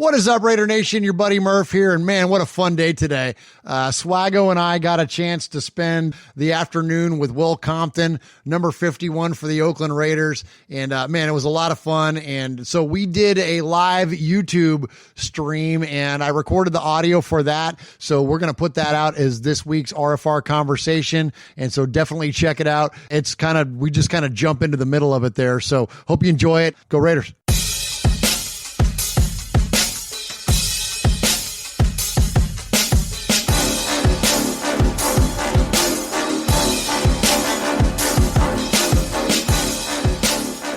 What is up, Raider Nation? Your buddy Murf here, and man, what a fun day today. Swaggo and I got a chance to spend the afternoon with Will Compton, number 51 for the Oakland Raiders, and man, it was a lot of fun. And so we did a live YouTube stream, and I recorded the audio for that, so we're going to put that out as this week's RFR conversation, and so definitely check it out. It's we just kind of jump into the middle of it there, so hope you enjoy it. Go Raiders.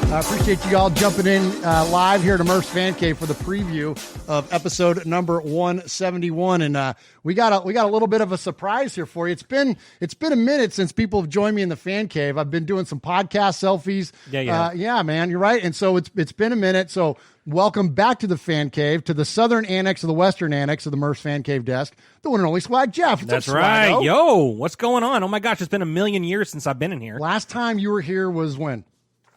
I appreciate you all jumping in live here to Murf's Fan Cave for the preview of episode number 171, and we got a little bit of a surprise here for you. It's been a minute since people have joined me in the Fan Cave. I've been doing some podcast selfies. Yeah, man, you're right. And so it's been a minute. So welcome back to the Fan Cave, to the southern annex of the western annex of the Murf's Fan Cave desk, the one and only Swag Jeff. That's right. Yo, what's going on? Oh my gosh, it's been a million years since I've been in here. Last time you were here was when?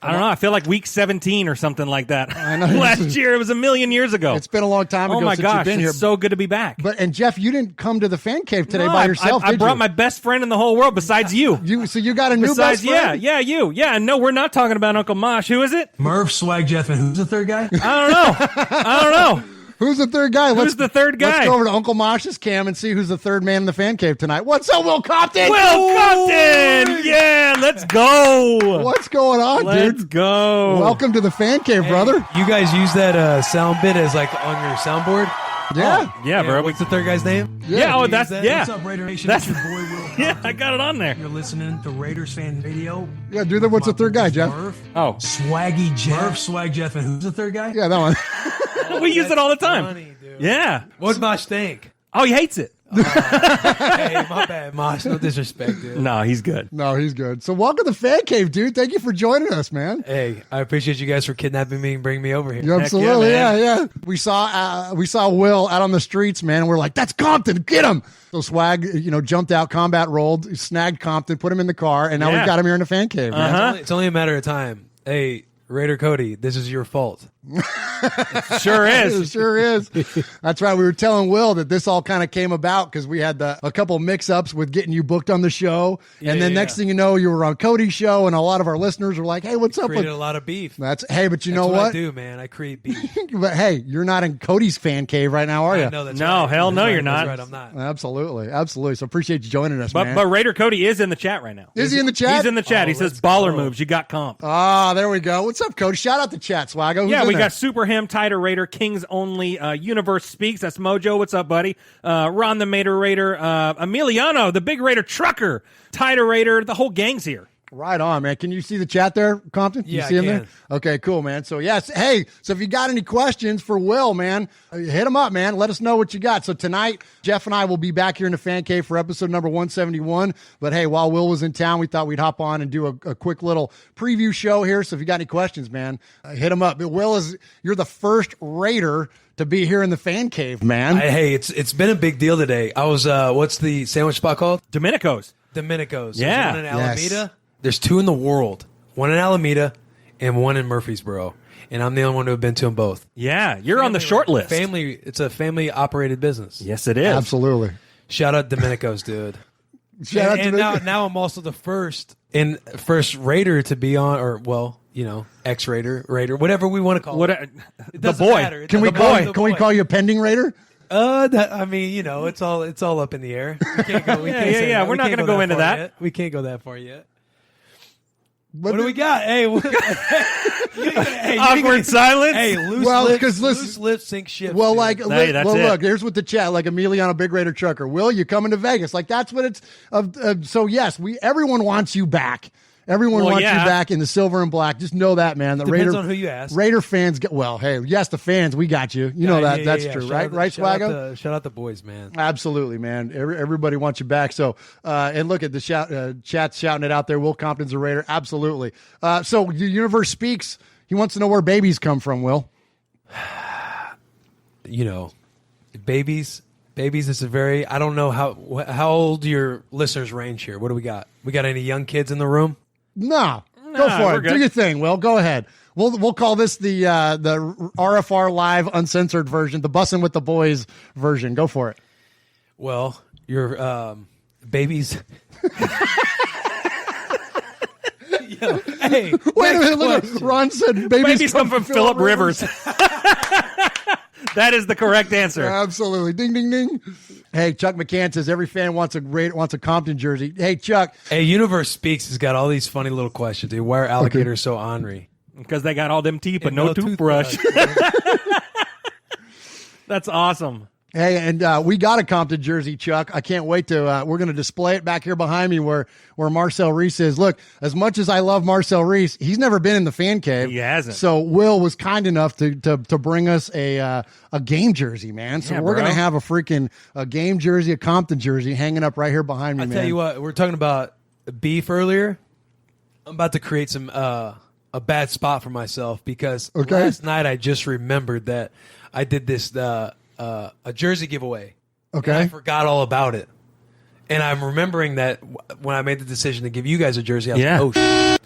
I don't know. I feel like week 17 or something like that. I know. Last year, it was a million years ago. It's been a long time ago since you've been here. It's so good to be back. And Jeff, you didn't come to the Fan Cave today by yourself, I brought my best friend in the whole world besides you. So you got a new best friend? Yeah, you. Yeah, no, we're not talking about Uncle Mosh. Who is it? Murf, Swag, Jeff, and who's the third guy? I don't know. Who's the third guy? Who's the third guy? Let's go over to Uncle Mosh's cam and see who's the third man in the Fan Cave tonight. What's up, Will Compton? Will Compton! Yeah, let's go. What's going on, dude? Let's go. Welcome to the Fan Cave, brother. You guys use that sound bit as like on your soundboard? Yeah. Yeah, bro. What's the third guy's name? Yeah, that's. What's up, Raider Nation? That's your boy, Will Compton. Yeah, I got it on there. You're listening to Raiders Fan Radio. Yeah, do that. What's the third guy, Jeff? Murf, Swaggy Jeff. Murf, Swag, Jeff, and who's the third guy? Yeah, that one. We use it all the time. Funny, dude. Yeah. What'd Mosh think? Oh, he hates it. Hey, my bad, Mosh. No disrespect, dude. No, he's good. No, he's good. So welcome to the Fan Cave, dude. Thank you for joining us, man. Hey, I appreciate you guys for kidnapping me and bringing me over here. Yeah, absolutely, yeah. We saw Will out on the streets, man, and we're like, that's Compton, get him. So Swag, jumped out, combat rolled, snagged Compton, put him in the car, and now we've got him here in the Fan Cave, man. It's only a matter of time. Hey, Raider Cody, this is your fault. Sure is. It sure is. That's right. We were telling Will that this all kind of came about because we had a couple mix-ups with getting you booked on the show. And then next thing you know, you were on Cody's show, and a lot of our listeners were like, hey, what's up? Created a lot of beef. But you know what? what? I do, man. I create beef. But hey, you're not in Cody's Fan Cave right now, are you? No, that's no, right. hell no, That's you're not. That's right, I'm not. Absolutely. So appreciate you joining us, man. But Raider Cody is in the chat right now. Is he in the chat? He's in the chat. He says, baller moves. You got comp. Ah, there we go. What's up, Cody? Shout out the chat, Swaggo. Who's we in got Super Him, Tighter Raider, Kings Only, Universe Speaks. That's Mojo. What's up, buddy? Ron the Mater Raider, Emiliano, the Big Raider Trucker, Tighter Raider. The whole gang's here. Right on, man. Can you see the chat there, Compton? Yeah, you see him I can. there? Okay, cool, man. So, yes. Hey, so if you got any questions for Will, man, hit him up, man. Let us know what you got. So tonight, Jeff and I will be back here in the Fan Cave for episode number 171. But hey, while Will was in town, we thought we'd hop on and do a quick little preview show here. So if you got any questions, man, hit him up. But Will, you're the first Raider to be here in the Fan Cave, man. Hey, it's been a big deal today. I was, what's the sandwich spot called? Domenico's. Yeah. There's one in Alameda. Yes. There's two in the world. One in Alameda and one in Murfreesboro. And I'm the only one who have been to them both. Yeah, you're on the short list. It's a family-operated business. Yes, it is. Absolutely. Shout out Domenico's, dude. Shout out to now I'm also the first Raider to be on, or ex-Raider, whatever we want to call it. The boy. Can we call you a pending Raider? It's all up in the air. We can't go. We're not going to go into that. We can't go that far yet. What do we got? Hey, awkward silence. Hey, loose lips sink ships. Well, that's look, here's what the chat, like Emiliano, Big Raider Trucker. Will, you coming to Vegas? Like, that's what it's so yes, everyone wants you back. Everyone wants you back in the silver and black. Just know that, man. Depends on who you ask. Raider fans the fans, we got you. You know that. That's true, right? Right, Swaggo? Shout out the boys, man. Absolutely, man. Everybody wants you back. So, and look at the chat's shouting it out there. Will Compton's a Raider. Absolutely. So, the Universe Speaks. He wants to know where babies come from, Will. Babies is a very, I don't know how old your listeners range here. What do we got? We got any young kids in the room? No. Go for we're it. good. Do your thing, Will. Go ahead. We'll call this the RFR live uncensored version, the Bussin' with the Boys version. Go for it. Well, your babies. Yo, hey, Wait a minute. Look, Ron said babies come from Phillip Rivers. That is the correct answer. Absolutely. Ding, ding, ding. Hey, Chuck McCann says every fan wants a Compton jersey. Hey, Chuck. Hey, Universe Speaks has got all these funny little questions. Dude. Why are alligators so ornery? Because they got all them teeth but no toothbrush. That's awesome. Hey, and we got a Compton jersey, Chuck. I can't wait to. We're going to display it back here behind me, where Marcel Reese is. Look, as much as I love Marcel Reese, he's never been in the fan cave. He hasn't. So Will was kind enough to bring us a game jersey, man. So we're going to have a game jersey, a Compton jersey, hanging up right here behind me. I man. tell you what, we're talking about beef earlier. I'm about to create some a bad spot for myself because last night I just remembered that I did this. A jersey giveaway. Okay. And I forgot all about it. And I'm remembering that when I made the decision to give you guys a jersey, I was like, oh, shit.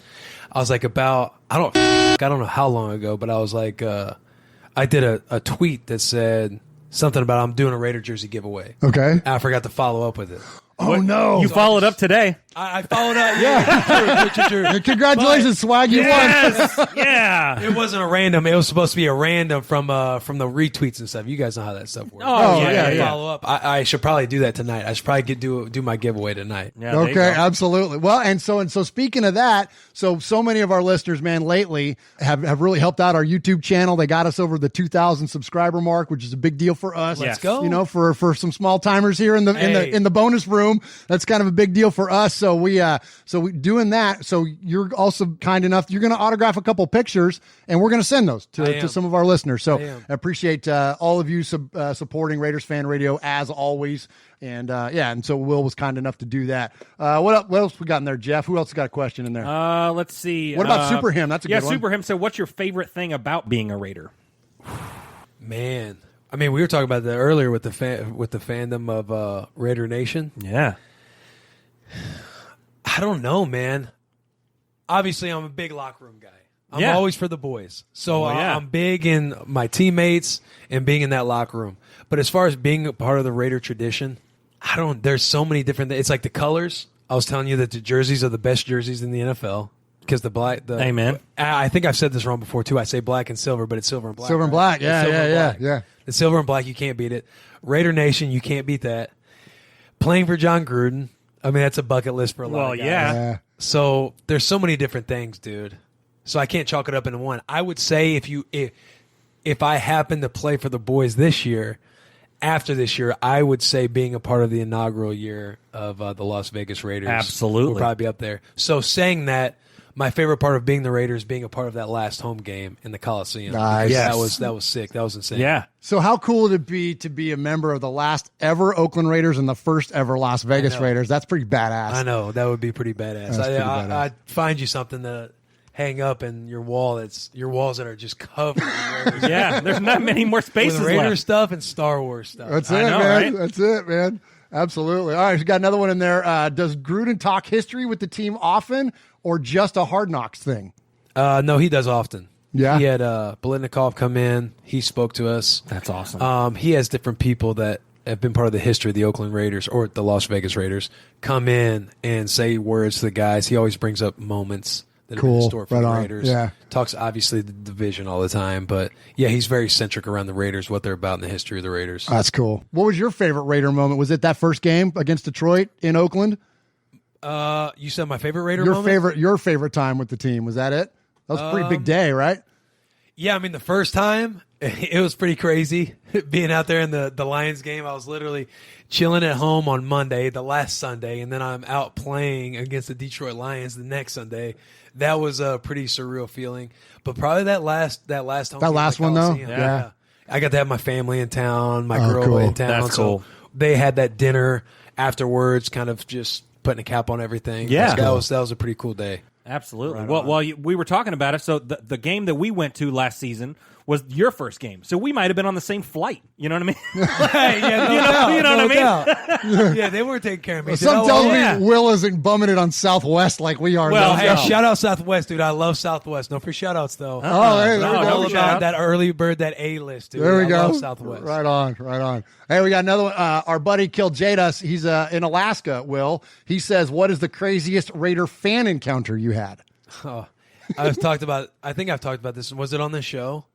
I was like I don't know how long ago, but I was like, I did a tweet that said something about I'm doing a Raider jersey giveaway. Okay. And I forgot to follow up with it. Oh, no. You followed up today. I followed up. Yeah. True. Congratulations, Swaggy. You won. Yes. Yeah. It wasn't a random. It was supposed to be a random from the retweets and stuff. You guys know how that stuff works. Oh, yeah. Follow up. I should probably do that tonight. I should probably do my giveaway tonight. Yeah, there you Okay, go. absolutely. Well, and so speaking of that, so many of our listeners, man, lately have really helped out our YouTube channel. They got us over the 2,000 subscriber mark, which is a big deal for us. Let's go. You know, for some small timers here in the bonus room, that's kind of a big deal for us. So we doing that. So you're also kind enough. You're going to autograph a couple pictures, and we're going to send those to some of our listeners. So I appreciate all of you supporting Raiders Fan Radio as always. And and so Will was kind enough to do that. What else we got in there, Jeff? Who else got a question in there? Let's see. What about Super Him? That's a good one. Super Him. So, what's your favorite thing about being a Raider? Man, I mean, we were talking about that earlier with the fandom of Raider Nation. Yeah. I don't know, man. Obviously, I'm a big locker room guy. I'm always for the boys. So I'm big in my teammates and being in that locker room. But as far as being a part of the Raider tradition, there's so many different things. It's like the colors. I was telling you that the jerseys are the best jerseys in the NFL because Amen. I think I've said this wrong before too. I say black and silver, but it's silver and black. Silver and black. Yeah. The silver and black, you can't beat it. Raider Nation, you can't beat that. Playing for John Gruden, I mean, that's a bucket list for a lot of guys. Yeah. So there's so many different things, dude. So I can't chalk it up into one. I would say if I happen to play for the boys this year, after this year, I would say being a part of the inaugural year of the Las Vegas Raiders. Absolutely. Would probably be up there. So saying that, my favorite part of being the Raiders, being a part of that last home game in the Coliseum. Nice. Yes. That was sick. That was insane. Yeah. So how cool would it be to be a member of the last ever Oakland Raiders and the first ever Las Vegas Raiders? That's pretty badass. I know. That would be pretty badass. I'd find you something to hang up in your walls that are just covered in Raiders. Yeah. There's not many more spaces With Raider left. stuff and Star Wars stuff. That's I it, know, man. right? That's it, man. Absolutely. All right, we got another one in there. Does Gruden talk history with the team often or just a Hard Knocks thing? No, he does often. Yeah. He had Bolitnikov come in. He spoke to us. That's awesome. He has different people that have been part of the history of the Oakland Raiders or the Las Vegas Raiders come in and say words to the guys. He always brings up moments that have been historic for the Raiders. Yeah. Talks obviously the division all the time, but yeah, he's very centric around the Raiders, what they're about in the history of the Raiders. That's cool. What was your favorite Raider moment? Was it that first game against Detroit in Oakland? You said my favorite Raider moment? Your favorite time with the team, was that it? That was a pretty big day, right? Yeah, I mean, the first time, it was pretty crazy being out there in the Lions game. I was literally chilling at home on Monday, the last Sunday, and then I'm out playing against the Detroit Lions the next Sunday. That was a pretty surreal feeling. But probably that last home That game last at one, though? Coliseum. Yeah. I got to have my family in town, my girl cool. in town. That's cool. So they had that dinner afterwards, kind of just putting a cap on everything. Yeah. That was a pretty cool day. Absolutely. We were talking about it. So the game that we went to last season was your first game. So we might have been on the same flight. You know what I mean? You know what I mean? Yeah, they weren't taking care of me. Some telling me Will isn't bumming it on Southwest like we are. Well, hey, shout out Southwest, dude. I love Southwest. No free shout outs, though. Oh, hey, there we go. All about that early bird, that A-list, dude. There we go. I love Southwest. Right on. Hey, we got another one. Our buddy Kill Jadas. He's in Alaska, Will. He says, what is the craziest Raider fan encounter you had? Oh, I think I've talked about this. Was it on this show?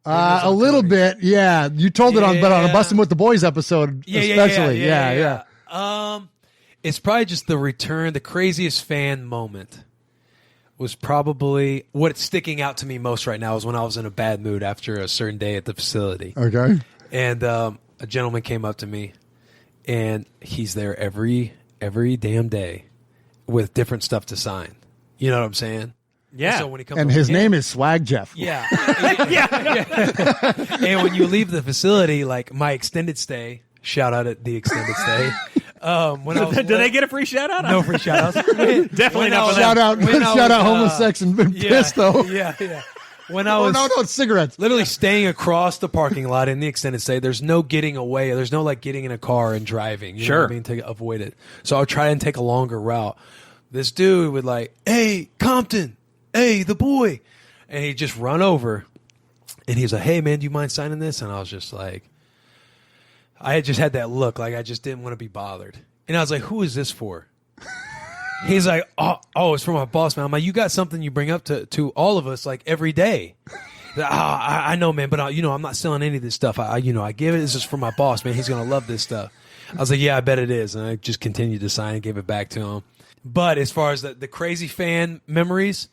A little bit, yeah. You told it on a Bussin' with the Boys episode, especially. Yeah. It's probably just the craziest fan moment was probably what's sticking out to me most right now is when I was in a bad mood after a certain day at the facility. Okay. And a gentleman came up to me, and he's there every damn day with different stuff to sign. You know what I'm saying? Yeah. So when he comes and his name is Swag Jeff. Yeah. And when you leave the facility, like my extended stay, shout out at the extended stay. Did they get a free shout out? No free shout outs. Definitely not. Shout out homosex and piss though. Yeah. When I was it's cigarettes. Literally staying across the parking lot in the extended stay, there's no getting away. There's no like getting in a car and driving. You know what I mean? To avoid it. So I'll try and take a longer route. This dude would like, hey, Compton. Hey, the boy. And he'd just run over. And he's like, hey, man, do you mind signing this? And I was just like, I had just had that look. Like, I just didn't want to be bothered. And I was like, who is this for? He's like, oh, it's for my boss, man. I'm like, you got something you bring up to all of us, like, every day. I know, man, but, I'm not selling any of this stuff. I give it. This is for my boss, man. He's going to love this stuff. I was like, yeah, I bet it is. And I just continued to sign and gave it back to him. But as far as the crazy fan memories,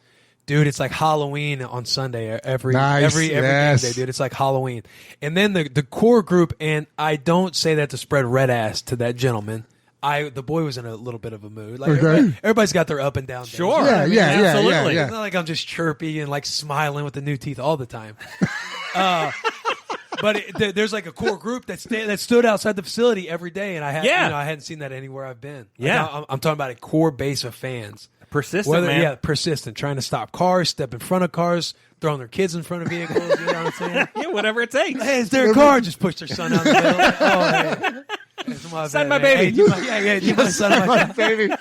dude, it's like Halloween on Sunday every game day, dude. It's like Halloween. And then the core group, and I don't say that to spread red ass to that gentleman. The boy was in a little bit of a mood. Like everybody's got their up and down days. Sure. Yeah, absolutely. It's not like I'm just chirpy and like smiling with the new teeth all the time. But there's like a core group that stood outside the facility every day, and I hadn't seen that anywhere I've been. Yeah, I'm talking about a core base of fans. Persistent, man. Yeah, persistent, trying to stop cars, step in front of cars, throwing their kids in front of vehicles. You know what I'm saying? Yeah, whatever it takes. Hey, is there a car? Just push their son out the middle. Sign my baby. Hey, do you mind signing my baby?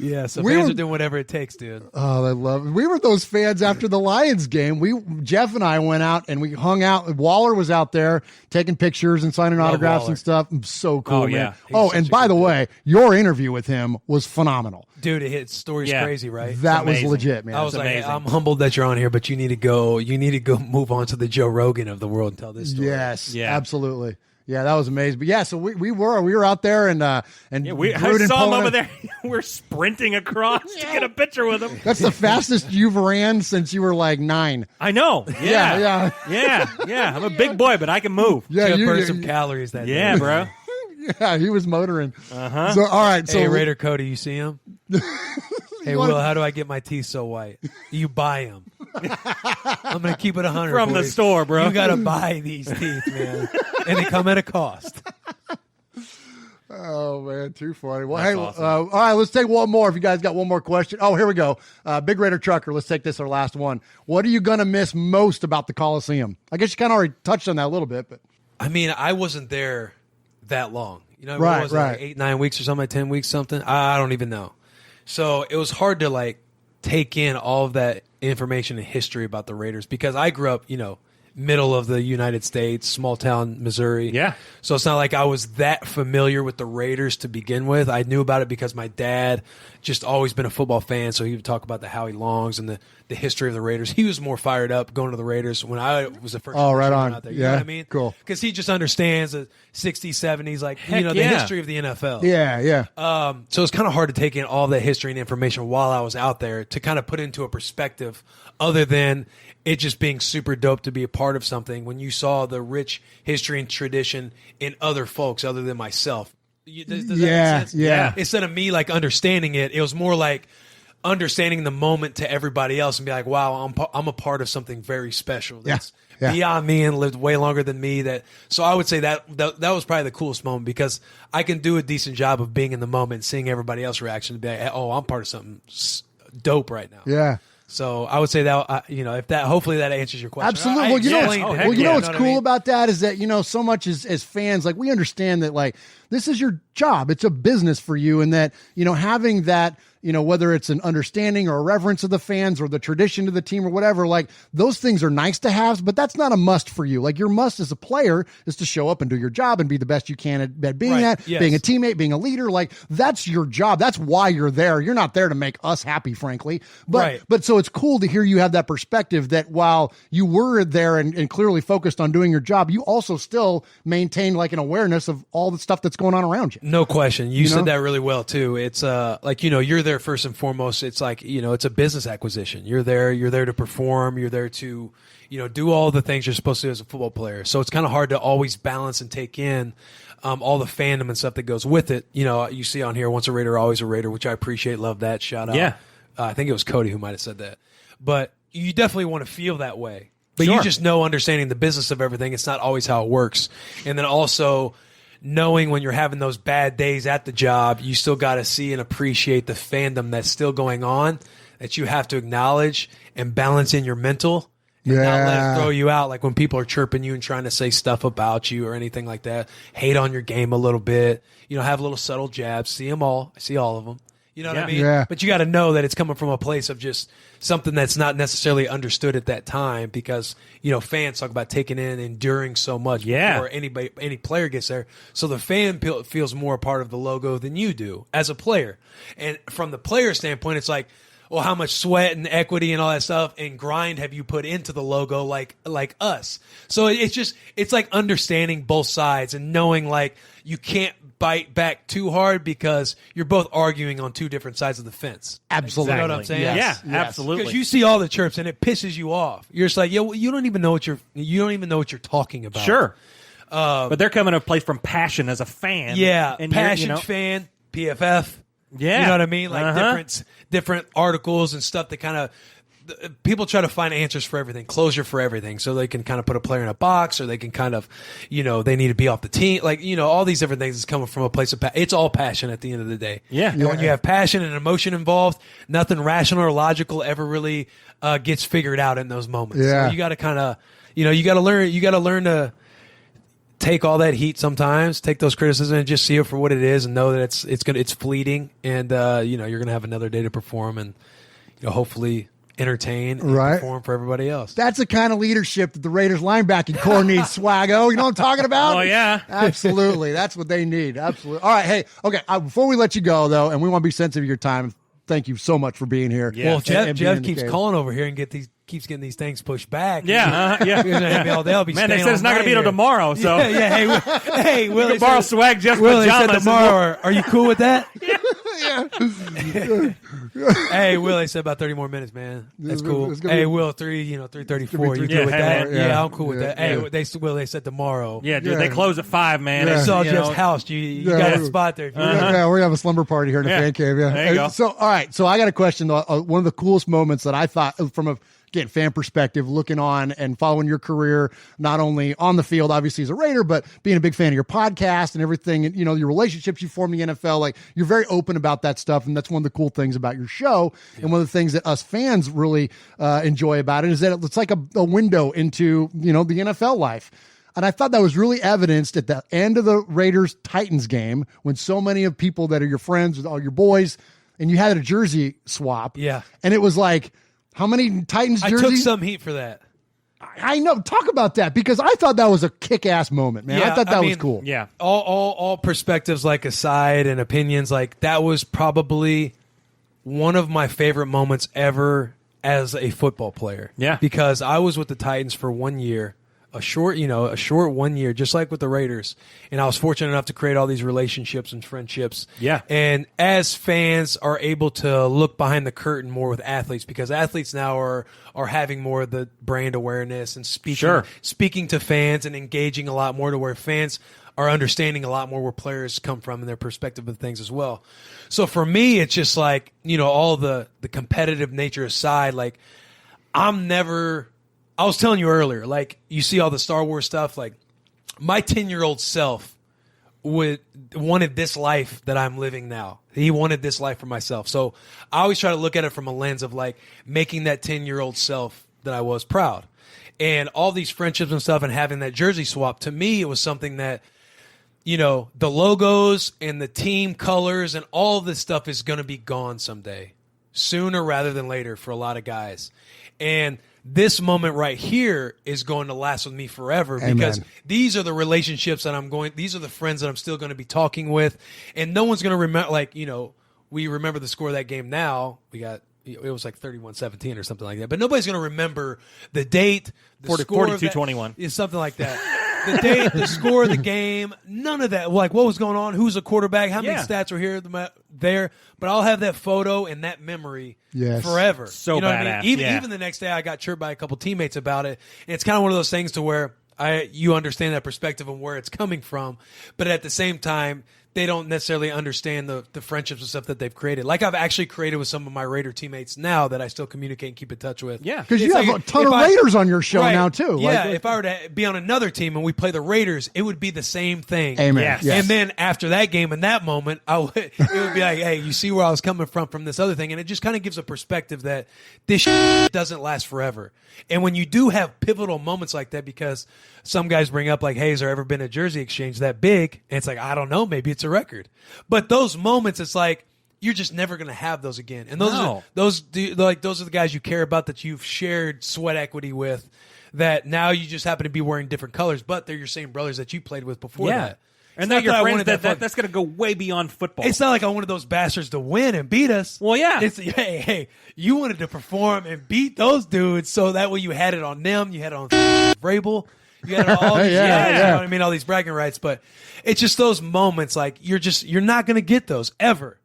Yeah, so fans are doing whatever it takes, dude. Oh, I love it. We were those fans after the Lions game. Jeff and I went out and we hung out. Waller was out there taking pictures and signing autographs and stuff. So cool, man. Yeah. And by the way, your interview with him was phenomenal. Dude, his story's crazy, right? That was legit, man. I was like, hey, I'm humbled that you're on here, but you need to go move on to the Joe Rogan of the world and tell this story. Yes, absolutely. Yeah, that was amazing. But yeah, so we were out there and I saw him over there. We're sprinting across to get a picture with him. That's the fastest you've ran since you were like 9. I know. Yeah. I'm a big boy, but I can move. Yeah, you burned some calories that day. Yeah, bro. Yeah, he was motoring. Uh-huh. So all right, so hey, Raider Cody, you see him? Hey, Will, how do I get my teeth so white? You buy them. I'm going to keep it 100 from the store, bro. You got to buy these teeth, man. And they come at a cost. Oh, man, too funny. Well, That's hey, awesome. all right, let's take one more if you guys got one more question. Oh, here we go. Big Raider Trucker, let's take this, our last one. What are you going to miss most about the Coliseum? I guess you kind of already touched on that a little bit. But I mean, I wasn't there that long. You know, right, was it, like 8-9 weeks or something, like 10 weeks, something? I don't even know. So it was hard to like take in all of that information and history about the Raiders because I grew up, middle of the United States, small town Missouri. Yeah. So it's not like I was that familiar with the Raiders to begin with. I knew about it because my dad just always been a football fan, so he would talk about the Howie Longs and the history of the Raiders. He was more fired up going to the Raiders when I was the first right on. out there. You know what I mean? Cool. Because he just understands the 60s, 70s, like, the history of the NFL. Yeah. So it's kind of hard to take in all that history and information while I was out there to kind of put into a perspective other than it just being super dope to be a part of something when you saw the rich history and tradition in other folks other than myself. Does that make sense? Yeah. Instead of me like understanding it, it was more like understanding the moment to everybody else and be like, wow, I'm a part of something very special. That's beyond me and lived way longer than me. So I would say that was probably the coolest moment because I can do a decent job of being in the moment, seeing everybody else's reaction and be like, oh, I'm part of something dope right now. Yeah. So I would say that, if that, hopefully that answers your question. Absolutely. What's cool about that is that, so much as fans, like we understand that like this is your job. It's a business for you. And that, having that, whether it's an understanding or a reverence of the fans or the tradition of the team or whatever, like those things are nice to have, but that's not a must for you. Like your must as a player is to show up and do your job and be the best you can at being that, being a teammate, being a leader. Like that's your job. That's why you're there. You're not there to make us happy, frankly. But so it's cool to hear you have that perspective that while you were there and clearly focused on doing your job, you also still maintain like an awareness of all the stuff that's going on around you. No question. You said that really well too. It's you're there first and foremost. It's like, it's a business acquisition. You're there to perform. You're there to, do all the things you're supposed to do as a football player. So it's kind of hard to always balance and take in all the fandom and stuff that goes with it. You see on here, once a Raider, always a Raider, which I appreciate. Love that. Shout out. Yeah. I think it was Cody who might have said that. But you definitely want to feel that way. But you just know, understanding the business of everything, it's not always how it works. And then also knowing when you're having those bad days at the job, you still got to see and appreciate the fandom that's still going on, that you have to acknowledge and balance in your mental and not let it throw you out. Like when people are chirping you and trying to say stuff about you or anything like that, hate on your game a little bit, have little subtle jabs, see them all. I see all of them. You know what I mean? Yeah. But you got to know that it's coming from a place of just something that's not necessarily understood at that time, because, fans talk about taking in, enduring so much before any player gets there. So the fan feels more a part of the logo than you do as a player. And from the player standpoint, it's like, well, how much sweat and equity and all that stuff and grind have you put into the logo like us? So it's like understanding both sides and knowing like you can't bite back too hard because you're both arguing on two different sides of the fence. Absolutely. You know what I'm saying? Yes. Yeah, absolutely. Because you see all the chirps and it pisses you off. You're just like, you don't even know what you're talking about. Sure. But they're coming to a place from passion as a fan. Yeah. And passion fan, PFF. Yeah. You know what I mean? Like different articles and stuff that kind of, people try to find answers for everything, closure for everything, so they can kind of put a player in a box, or they can kind of, they need to be off the team. Like, all these different things is coming from a place of it's all passion at the end of the day. Yeah. And when you have passion and emotion involved, nothing rational or logical ever really gets figured out in those moments. Yeah. So you got to kind of, you got to learn to take all that heat sometimes, take those criticisms and just see it for what it is and know that it's fleeting, and you're going to have another day to perform and hopefully entertain and perform for everybody else. That's the kind of leadership that the Raiders linebacking core needs, Swaggo. You know what I'm talking about? Oh, yeah. Absolutely. That's what they need. Absolutely. All right. Hey, okay. Before we let you go, though, and we want to be sensitive of your time, thank you so much for being here. Yeah. Well, Jeff keeps calling over here and keeps getting these things pushed back. Yeah. They'll be Man, they said it's not going to be till tomorrow. So Hey, Will, you can borrow Swag Jeff's Will, pajamas. Said tomorrow. Are you cool with that? Yeah. Hey, Will, they said about 30 more minutes, man. That's cool. Hey, Will, 3:34. You good with that? Yeah, I'm cool with that. Hey, they said tomorrow. Yeah, dude, they close at 5, man. They saw Jeff's house. You got a spot there. Yeah, we're gonna have a slumber party here in the fan cave. Yeah. There you go. So, all right. So I got a question though. One of the coolest moments that I thought from a fan perspective, looking on and following your career, not only on the field, obviously as a Raider, but being a big fan of your podcast and everything, and your relationships you form in the NFL, like you're very open about that stuff, and that's one of the cool things about your show. And one of the things that us fans really enjoy about it is that it's like a window into the NFL life. And I thought that was really evidenced at the end of the Raiders-Titans game, when so many of people that are your friends, all your boys, and you had a jersey swap. Yeah. And it was like, how many Titans jerseys? I took some heat for that. I know. Talk about that, because I thought that was a kick-ass moment, man. Yeah, I thought that was cool. Yeah. All perspectives aside and opinions, that was probably one of my favorite moments ever as a football player. Yeah. Because I was with the Titans for 1 year. A short 1 year, just like with the Raiders. And I was fortunate enough to create all these relationships and friendships. Yeah. And as fans are able to look behind the curtain more with athletes, because athletes now are having more of the brand awareness and speaking to fans and engaging a lot more, to where fans are understanding a lot more where players come from and their perspective of things as well. So for me, it's just all the competitive nature aside, I was telling you earlier, you see all the Star Wars stuff, my 10-year-old self wanted this life that I'm living now. He wanted this life for myself. So I always try to look at it from a lens of like making that 10-year-old self that I was proud. And all these friendships and stuff and having that jersey swap, to me, it was something that, you know, the logos and the team colors and all of this stuff is going to be gone someday, sooner rather than later for a lot of guys. And this moment right here is going to last with me forever. Amen. Because these are the relationships that these are the friends that I'm still going to be talking with. And no one's going to remember, like, you know, we remember the score of that game now. It was like 31-17 or something like that. But nobody's going to remember the date, the score 42-21. Is something like that. The date, the score of the game, none of that. Like, what was going on? Who's the quarterback? How many stats were here, there? But I'll have that photo and that memory forever. So you know badass. What I mean? Even the next day, I got chirped by a couple teammates about it. And it's kind of one of those things to where you understand that perspective and where it's coming from. But at the same time, they don't necessarily understand the friendships and stuff that they've created. Like I've actually created with some of my Raider teammates now that I still communicate and keep in touch with. Yeah, because you have a ton of Raiders on your show now too. Yeah, if I were to be on another team and we play the Raiders, it would be the same thing. Amen. Yes. And then after that game, in that moment, it would be like, hey, you see where I was coming from this other thing, and it just kind of gives a perspective that this doesn't last forever. And when you do have pivotal moments like that, because some guys bring up like, hey, has there ever been a jersey exchange that big? And it's like, I don't know, maybe it's a record. But those moments, it's like you're just never going to have those again. And those are the guys you care about, that you've shared sweat equity with, that now you just happen to be wearing different colors, but they're your same brothers that you played with before that. And they're your friends. That's going to go way beyond football. It's not like I wanted those bastards to win and beat us. Well, yeah. It's, hey, you wanted to perform and beat those dudes, so that way you had it on them, you had it on Vrabel, you had it on all these, you know what I mean, all these bragging rights. But it's just those moments, like you're not going to get those ever.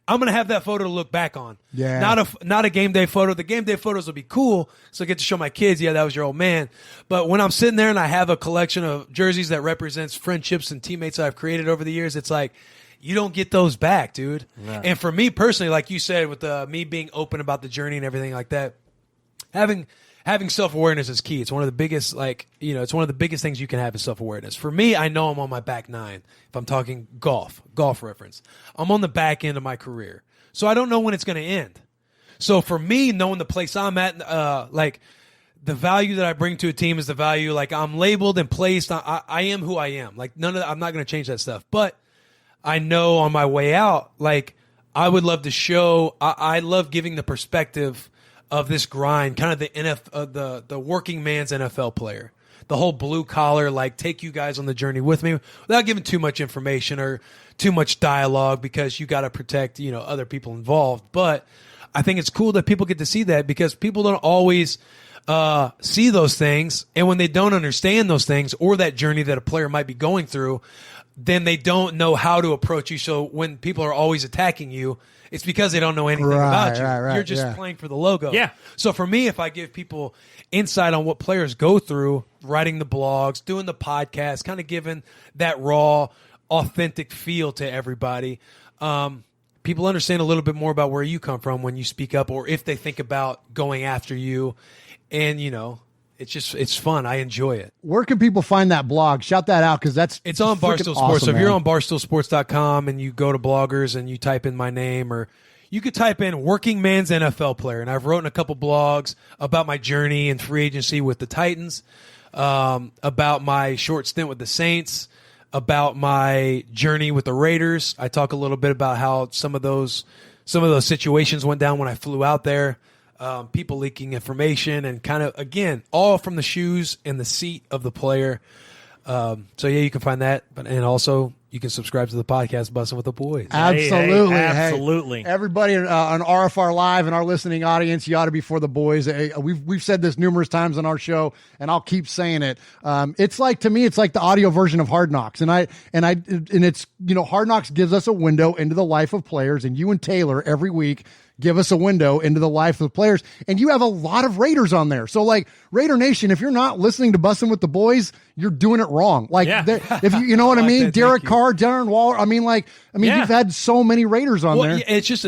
I'm going to have that photo to look back on. Yeah. Not a game day photo. The game day photos will be cool, so I get to show my kids, yeah, that was your old man. But when I'm sitting there and I have a collection of jerseys that represents friendships and teammates that I've created over the years, it's like, you don't get those back, dude. Yeah. And for me personally, like you said, with me being open about the journey and everything like that, having self-awareness is key. It's one of the biggest, it's one of the biggest things you can have is self-awareness. For me, I know I'm on my back nine. If I'm talking golf reference, I'm on the back end of my career. So I don't know when it's going to end. So for me, knowing the place I'm at, the value that I bring to a team is the value, like I'm labeled and placed. I am who I am. Like I'm not going to change that stuff. But I know on my way out, like I would love to show, I love giving the perspective of this grind, kind of the working man's NFL player, the whole blue collar, like take you guys on the journey with me without giving too much information or too much dialogue, because you got to protect, other people involved. But I think it's cool that people get to see that, because people don't always see those things. And when they don't understand those things or that journey that a player might be going through, then they don't know how to approach you. So when people are always attacking you, it's because they don't know anything about you. Right, you're just playing for the logo. Yeah. So for me, if I give people insight on what players go through, writing the blogs, doing the podcast, kind of giving that raw, authentic feel to everybody, people understand a little bit more about where you come from when you speak up, or if they think about going after you. And, it's fun. I enjoy it. Where can people find that blog? Shout that out, because it's on Barstool Sports. Awesome, so if man. you're on barstoolsports.com and you go to bloggers and you type in my name, or you could type in working man's NFL player. And I've written a couple blogs about my journey in free agency with the Titans, about my short stint with the Saints, about my journey with the Raiders. I talk a little bit about how some of those situations went down when I flew out there. People leaking information, and kind of, again, all from the shoes and the seat of the player. So you can find that, and also you can subscribe to the podcast, Bussin' with the Boys. Absolutely. Absolutely. Hey, everybody on RFR Live and our listening audience, you ought to be for the boys. We've said this numerous times on our show, and I'll keep saying it. It's like, to me, it's like the audio version of Hard Knocks. And it's, Hard Knocks gives us a window into the life of players, and you and Taylor every week give us a window into the life of players. And you have a lot of Raiders on there. So, like, Raider Nation, if you're not listening to Bussin' with the Boys, you're doing it wrong. Like, if you know what I mean? Derek Carr, Darren Waller. You've had so many Raiders on there. Yeah, it's just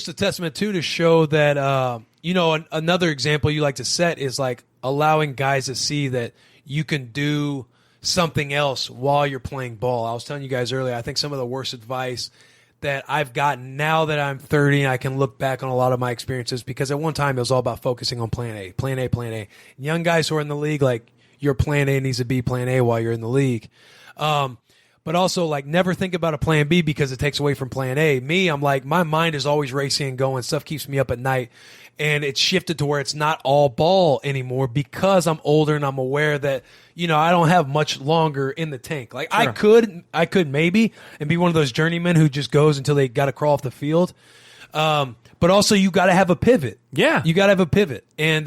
a testament, too, to show that, another example you like to set is, like, allowing guys to see that you can do something else while you're playing ball. I was telling you guys earlier, I think some of the worst advice that I've gotten now that I'm 30 and I can look back on a lot of my experiences, because at one time it was all about focusing on plan A. Young guys who are in the league, like, your plan A needs to be plan A while you're in the league. But also, like, never think about a plan B because it takes away from plan A. Me, I'm like, my mind is always racing and going. Stuff keeps me up at night. And it's shifted to where it's not all ball anymore because I'm older and I'm aware that, you know, I don't have much longer in the tank. Like, sure. I could maybe and be one of those journeymen who just goes until they got to crawl off the field. But also, you got to have a pivot. Yeah. You got to have a pivot. And,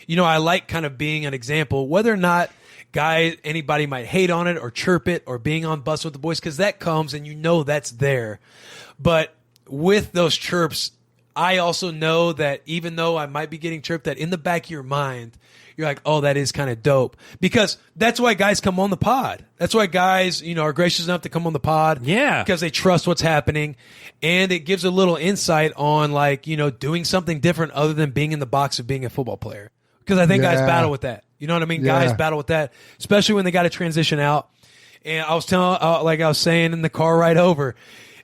you know, I like kind of being an example, whether or not anybody might hate on it or chirp it or being on Bus with the Boys, because that comes and you know that's there. But with those chirps, I also know that even though I might be getting chirped, that in the back of your mind, you're like, oh, that is kind of dope. Because that's why guys come on the pod. That's why guys, you know, are gracious enough to come on the pod. Yeah. Because they trust what's happening. And it gives a little insight on, like, you know, doing something different other than being in the box of being a football player. Because I think guys battle with that. You know what I mean? Yeah. Guys battle with that, especially when they got to transition out. And I was like I was saying in the car ride over,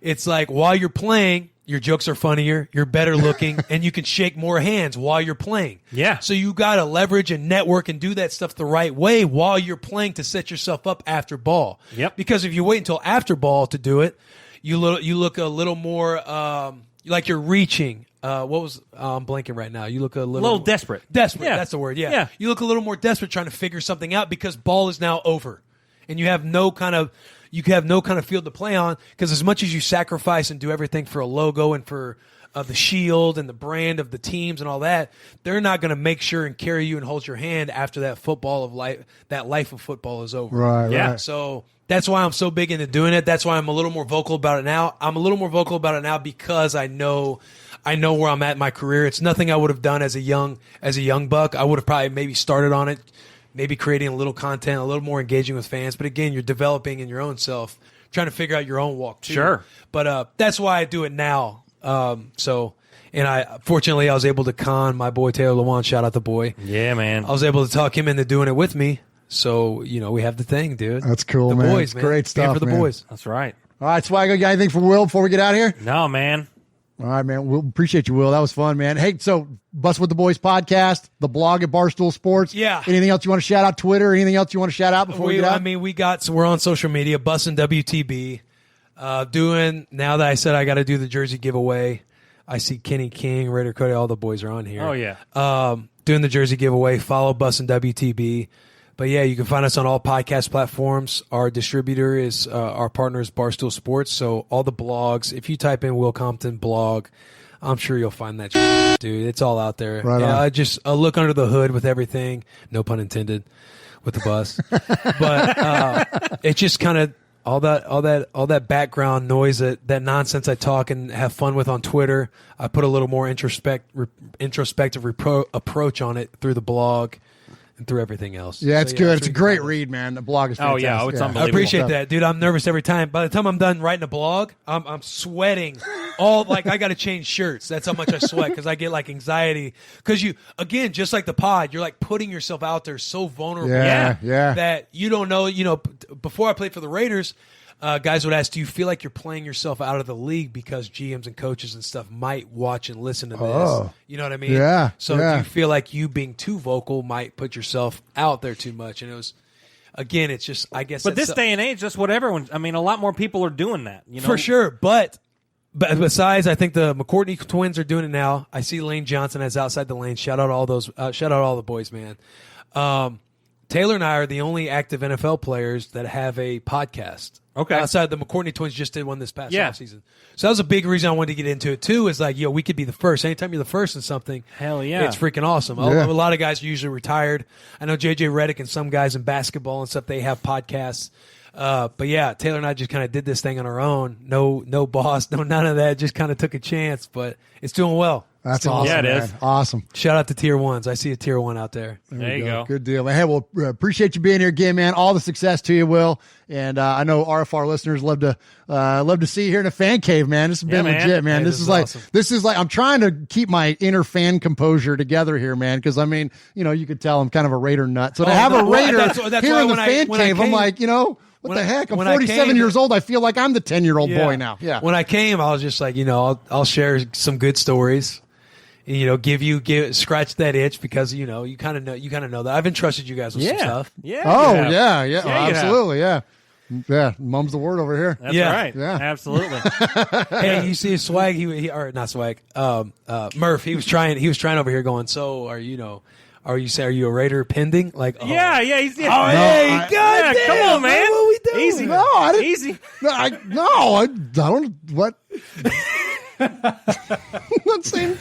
it's like while you're playing, your jokes are funnier, you're better looking, and you can shake more hands while you're playing. Yeah. So you got to leverage and network and do that stuff the right way while you're playing to set yourself up after ball. Yep. Because if you wait until after ball to do it, you look a little more like you're reaching. I'm blanking right now. You look a little desperate. Desperate, Yeah. that's the word, yeah. Yeah. You look a little more desperate trying to figure something out because ball is now over. And you have no kind of field to play on, because as much as you sacrifice and do everything for a logo and for the shield and the brand of the teams and all that, they're not going to make sure and carry you and hold your hand after that life of football is over. Right, Yeah. right. So that's why I'm so big into doing it. That's why I'm a little more vocal about it now. I'm a little more vocal about it now because I know where I'm at in my career. It's nothing I would have done as a young buck. I would have probably maybe started on it, maybe creating a little content, a little more engaging with fans. But again, you're developing in your own self, trying to figure out your own walk too. Sure. But that's why I do it now. And fortunately I was able to con my boy Taylor Lewan. Shout out the boy. Yeah, man. I was able to talk him into doing it with me. So, you know, we have the thing, dude. That's cool, the man. boys, It's man. great stuff, for the man. boys. That's right. All right, Swaggy, got anything for Will before we get out of here? No, man. All right, man. We'll appreciate you, Will. That was fun, man. Hey, so Bus with the Boys podcast, the blog at Barstool Sports. Yeah. Anything else you want to shout out? Twitter? Anything else you want to shout out before we get out? I mean, we're on social media, Bussin WTB. Now that I said I got to do the jersey giveaway, I see Kenny King, Raider Cody, all the boys are on here. Oh, yeah. Doing the jersey giveaway. Follow Bussin WTB. But yeah, you can find us on all podcast platforms. Our distributor is our partner is Barstool Sports. So all the blogs, if you type in Will Compton blog, I'm sure you'll find that shit, dude. It's all out there. Right yeah, on. I just look under the hood with everything. No pun intended, with the bus. But it's just kind of all that background noise, that nonsense I talk and have fun with on Twitter. I put a little more introspective approach on it through the blog and through everything else. Yeah, it's So, good. that's It's a what you great can find us. read, man. The blog is Oh, fantastic. yeah. It's I unbelievable. appreciate that, dude. I'm nervous every time. By the time I'm done writing a blog, I'm sweating. Like I got to change shirts. That's how much I sweat because I get like anxiety. Because just like the pod, you're like putting yourself out there so vulnerable. Yeah, yeah. That you don't know. You know, before I played for the Raiders, guys would ask, do you feel like you're playing yourself out of the league because GMs and coaches and stuff might watch and listen to this? Oh. You know what I mean? Yeah, So yeah. do you feel like you being too vocal might put yourself out there too much? And it was, again, it's just, I guess. But that's this day and age, that's what everyone. I mean, a lot more people are doing that. You know, for sure. But besides, I think the McCourtney twins are doing it now. I see Lane Johnson as outside the lane. Shout out all those. Shout out all the boys, man. Taylor and I are the only active NFL players that have a podcast. Okay. Outside the McCourtney twins just did one this past offseason. So that was a big reason I wanted to get into it too, is like, we could be the first. Anytime you're the first in something, Hell yeah. it's freaking awesome. Yeah. A lot of guys are usually retired. I know JJ Redick and some guys in basketball and stuff, they have podcasts. But yeah, Taylor and I just kind of did this thing on our own. No boss, no none of that. Just kind of took a chance, but it's doing well. That's awesome. Yeah, it man. is. Awesome. Shout out to Tier 1s. I see a Tier 1 out there. There you go. Good deal. Hey, well, appreciate you being here again, man. All the success to you, Will. And I know RFR listeners love to see you here in a fan cave, man. This has been legit, man. Hey, this is awesome. This is like I'm trying to keep my inner fan composure together here, man. Because I mean, you could tell I'm kind of a Raider nut. So to have a Raider here in the fan cave, I'm like, what the heck? I'm 47 years old. I feel like I'm the 10-year-old boy now. Yeah. When I came, I was just like, I'll share some good stories. Scratch that itch because you kind of know that I've entrusted you guys with some stuff. Yeah. Oh yeah. Absolutely. Yeah. Yeah. Mum's the word over here. That's right. Yeah. Absolutely. Hey, you see Swag? Or not Swag? Murf. He was trying over here going. So are you a Raider pending? Like, yeah. He's, hey, God damn, come on, man. What are we doing? Easy. No, I didn't. Easy. I don't. What? I'm not saying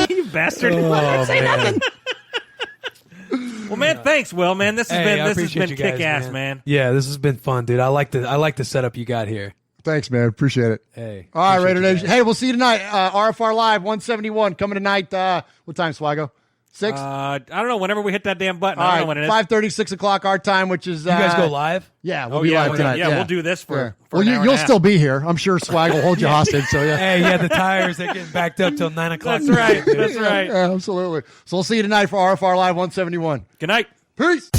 you bastard. Oh, I'm not saying man. nothing. Well, man, thanks, Will. Man, this has been kick ass, man. Yeah, this has been fun, dude. I like the setup you got here. Thanks, man. Appreciate it. Hey, all right, Raider Nation. Hey, we'll see you tonight. RFR Live 171 coming tonight. What time, Swaggo? 6? I don't know. Whenever we hit that damn button, all I don't right, know when it is. 5:30, 6 o'clock our time, which is you guys go live. Yeah, we'll be live tonight. Yeah, we'll do this for. Well, you'll still be here. I'm sure Swag will hold you hostage. So yeah. Hey, yeah, the tires they're getting backed up till 9 o'clock. That's right. That's right. Yeah, absolutely. So we'll see you tonight for RFR Live 171. Good night. Peace.